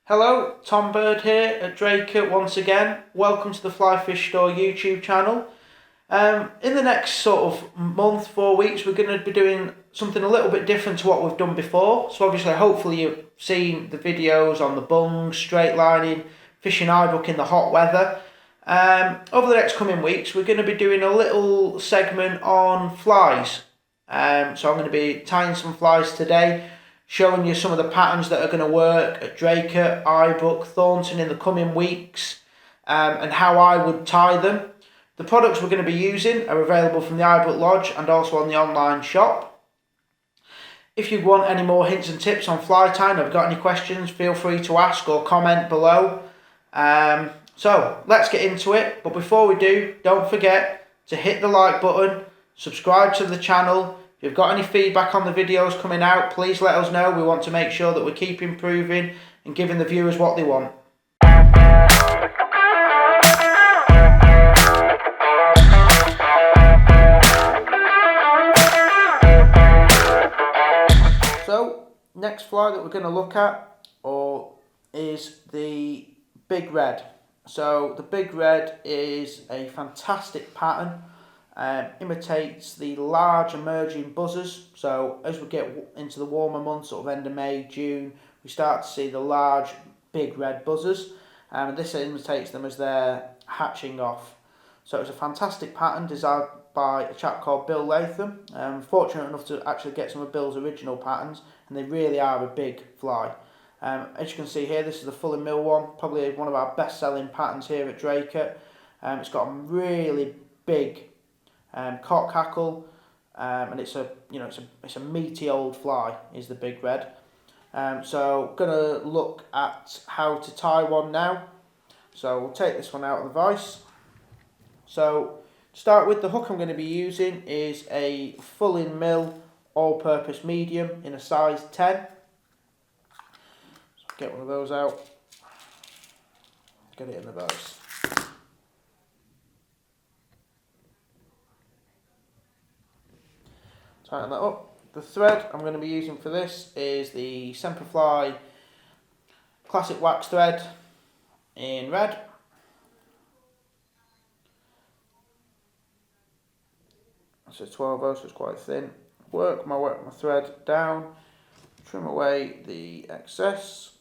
Hello, Tom Bird here at Draker once again. Welcome to the Flyfishstore YouTube channel. In the next sort of month, 4 weeks, we're going to be doing something a little bit different to what we've done before. So obviously, hopefully you've seen the videos on the bungs, straight lining, fishing eyebook in the hot weather. Over the next coming weeks, we're going to be doing a little segment on flies. So I'm going to be tying some flies today, showing you some of the patterns that are going to work at Draker, Eyebook, Thornton in the coming weeks, and how I would tie them. The products we're going to be using are available from the Eyebook Lodge and also on the online shop. If you want any more hints and tips on fly tying, or have got any questions, feel free to ask or comment below. So let's get into it, but before we do, don't forget to hit the like button, subscribe to the channel. If you've got any feedback on the videos coming out, please let us know. We want to make sure that we keep improving and giving the viewers what they want. So, next fly that we're going to look at is the Big Red. So the Big Red is a fantastic pattern. Imitates the large emerging buzzers. So as we get into the warmer months, sort of end of May, June, we start to see the large big red buzzers, and this imitates them as they're hatching off. So it's a fantastic pattern designed by a chap called Bill Latham. Fortunate enough to actually get some of Bill's original patterns, and they really are a big fly. As you can see here, this is the Full and Mill one, probably one of our best selling patterns here at Draker. It's got a really big cock hackle, and it's a meaty old fly, is the Big Red. So gonna look at how to tie one now. So we'll take this one out of the vise. So to start with, the hook I'm going to be using is a Full and Mill all-purpose medium in a size 10. So get one of those out, get it in the vise. Tighten that up. The thread I'm going to be using for this is the Semperfly Classic Wax thread in red. It's a 12/0, so it's quite thin. Work my thread down, trim away the excess.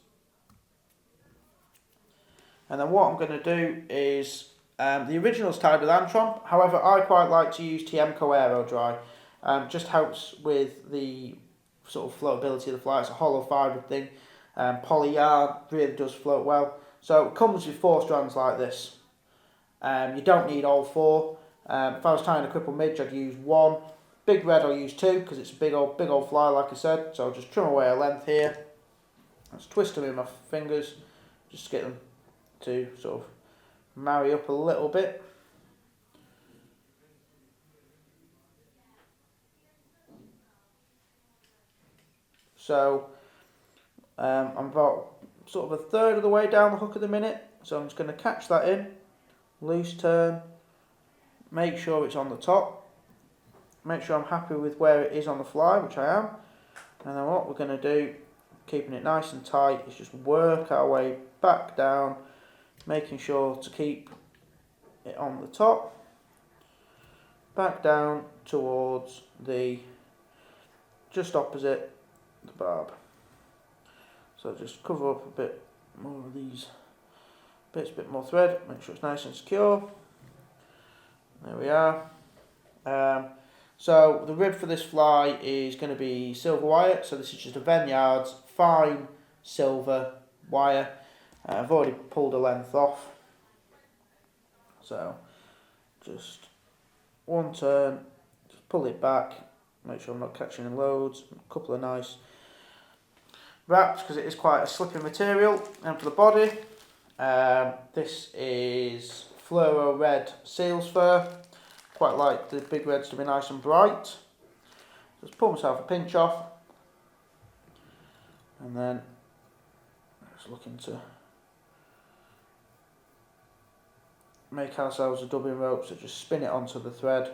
And then what I'm going to do is, the original's tied with Antron, however I quite like to use Tiemco Aero Dry. Just helps with the sort of floatability of the fly. It's a hollow fibre thing. Poly yarn really does float well. So it comes with 4 strands like this. You don't need all 4. If I was tying a cripple midge, I'd use 1. Big Red I'll use 2 because it's a big old fly, like I said. So I'll just trim away a length here. Let's twist them in my fingers just to get them to sort of marry up a little bit. So I'm about sort of a third of the way down the hook at the minute, so I'm just going to catch that in, loose turn, make sure it's on the top, make sure I'm happy with where it is on the fly, which I am, and then what we're going to do, keeping it nice and tight, is just work our way back down, making sure to keep it on the top, back down towards the just opposite the barb. So just cover up a bit more of these bits, a bit more thread, make sure it's nice and secure. There we are. So the rib for this fly is going to be silver wire, so this is just a Vineyards fine silver wire. I've already pulled a length off, so just one turn, just pull it back, make sure I'm not catching in loads, a couple of nice wraps because it is quite a slippy material. And for the body, this is fluoro red seal's fur. Quite like the Big Reds to be nice and bright. Just pull myself a pinch off, and then just looking to make ourselves a dubbing rope, so just spin it onto the thread.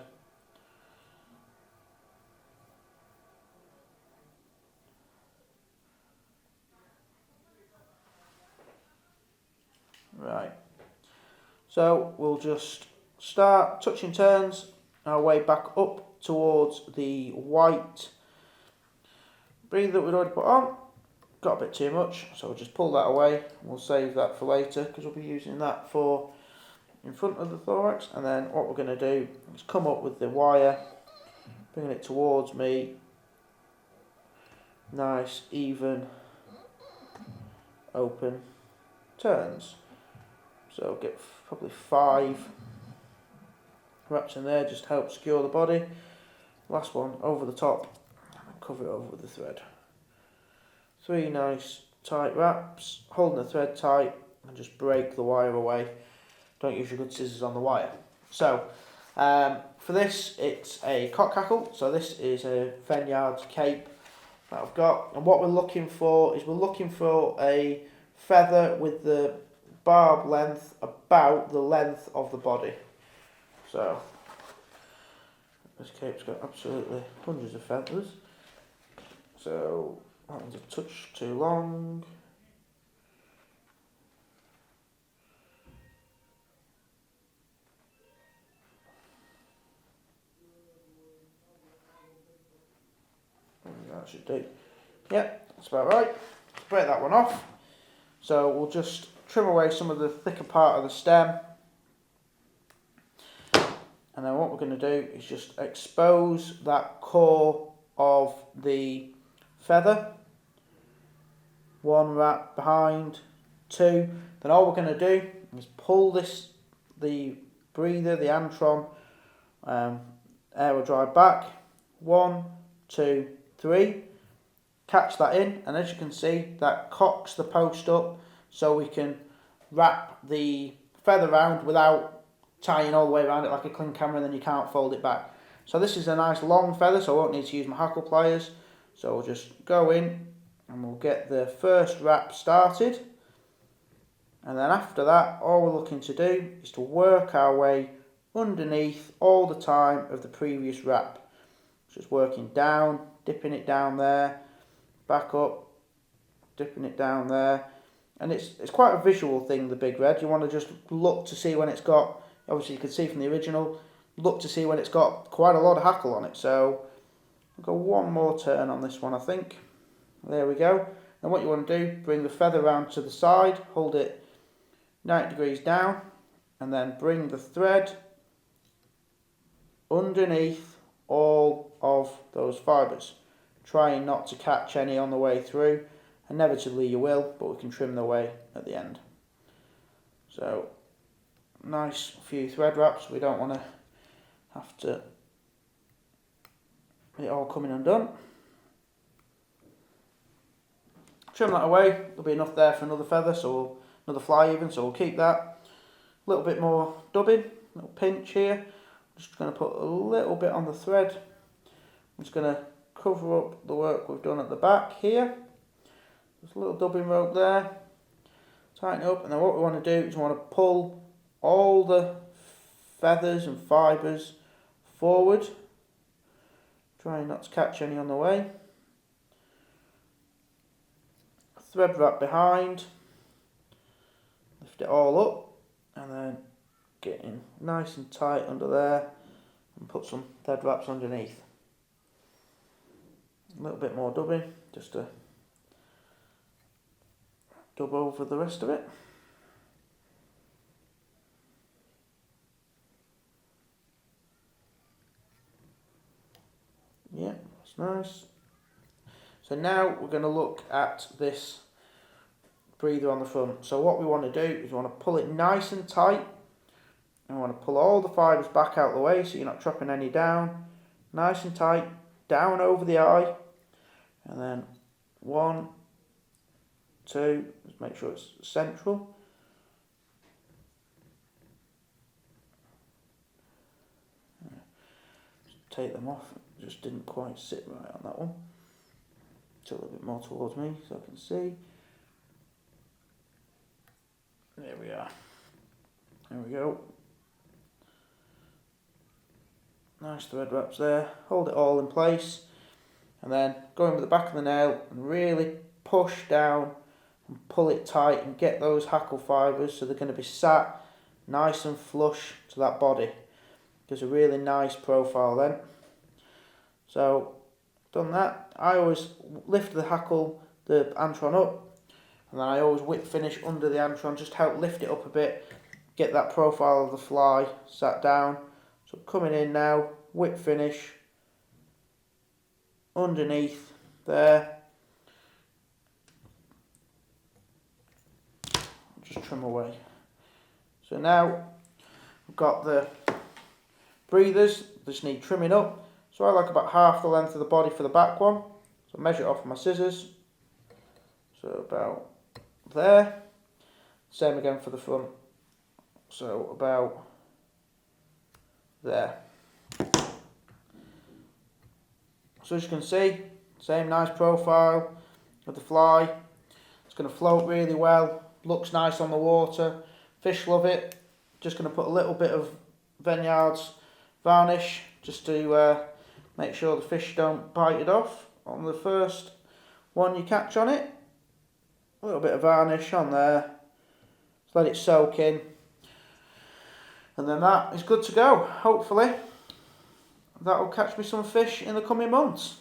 Right. So we'll just start touching turns our way back up towards the white breather that we'd already put on. Got a bit too much, so we'll just pull that away. We'll save that for later because we'll be using that for in front of the thorax. And then what we're going to do is come up with the wire, bringing it towards me. Nice, even, open turns. So get probably 5 wraps in there, just to help secure the body. Last one over the top, and cover it over with the thread. 3 nice tight wraps, holding the thread tight, and just break the wire away. Don't use your good scissors on the wire. So for this, it's a cock hackle. So this is a Vineyards cape that I've got, and what we're looking for is a feather with the barb length about the length of the body. So this cape's got absolutely hundreds of feathers, so that one's a touch too long. That should do. Yep, that's about right. Let's break that one off. So we'll just trim away some of the thicker part of the stem. And then what we're going to do is just expose that core of the feather. 1 wrap behind, 2. Then all we're going to do is pull the breather, the antron, aero drive back. 1, 2, 3. Catch that in, and as you can see, that cocks the post up, so we can wrap the feather round without tying all the way around it like a cling camera, and then you can't fold it back. So this is a nice long feather, so I won't need to use my hackle pliers. So we'll just go in and we'll get the first wrap started, and then after that all we're looking to do is to work our way underneath all the time of the previous wrap. Just working down, dipping it down there, back up, dipping it down there. And it's quite a visual thing, the big red. You want to just look to see when it's got, obviously you can see from the original, look to see when it's got quite a lot of hackle on it. So I'll go one more turn on this one, I think. There we go. And what you want to do, bring the feather round to the side, hold it 90 degrees down, and then bring the thread underneath all of those fibres, trying not to catch any on the way through. Inevitably you will, but we can trim the way at the end. So nice few thread wraps. We don't want to have to get it all coming undone. Trim that away. There'll be enough there for another feather, another fly even, so we'll keep that. A little bit more dubbing, a little pinch here. Just going to put a little bit on the thread. I'm just going to cover up the work we've done at the back here. There's a little dubbing rope there. Tighten it up, and then what we want to do is we want to pull all the feathers and fibres forward, trying not to catch any on the way. Thread wrap behind, lift it all up, and then get in nice and tight under there and put some thread wraps underneath. A little bit more dubbing just to dub over the rest of it. Yeah, that's nice. So now we're going to look at this breather on the front. So what we want to do is we want to pull it nice and tight, and we want to pull all the fibres back out the way so you're not dropping any down. Nice and tight, down over the eye, and then 1, 2, just make sure it's central. Just take them off, it just didn't quite sit right on that one. A little bit more towards me so I can see. There we are. There we go. Nice thread wraps there. Hold it all in place, and then go in with the back of the nail and really push down and pull it tight and get those hackle fibres so they're going to be sat nice and flush to that body. Gives a really nice profile then. So done that, I always lift the antron up, and then I always whip finish under the antron, just help lift it up a bit, get that profile of the fly sat down. So coming in now, whip finish underneath there. Just trim away. So now we've got the breathers, they just need trimming up. So I like about half the length of the body for the back one. So measure it off with my scissors. So about there. Same again for the front. So about there. So as you can see, same nice profile of the fly. It's going to float really well, looks nice on the water. Fish love it. Just going to put a little bit of Vineyards varnish just to make sure the fish don't bite it off on the first one you catch on it. A little bit of varnish on there. Just let it soak in. And then that is good to go. Hopefully that will catch me some fish in the coming months.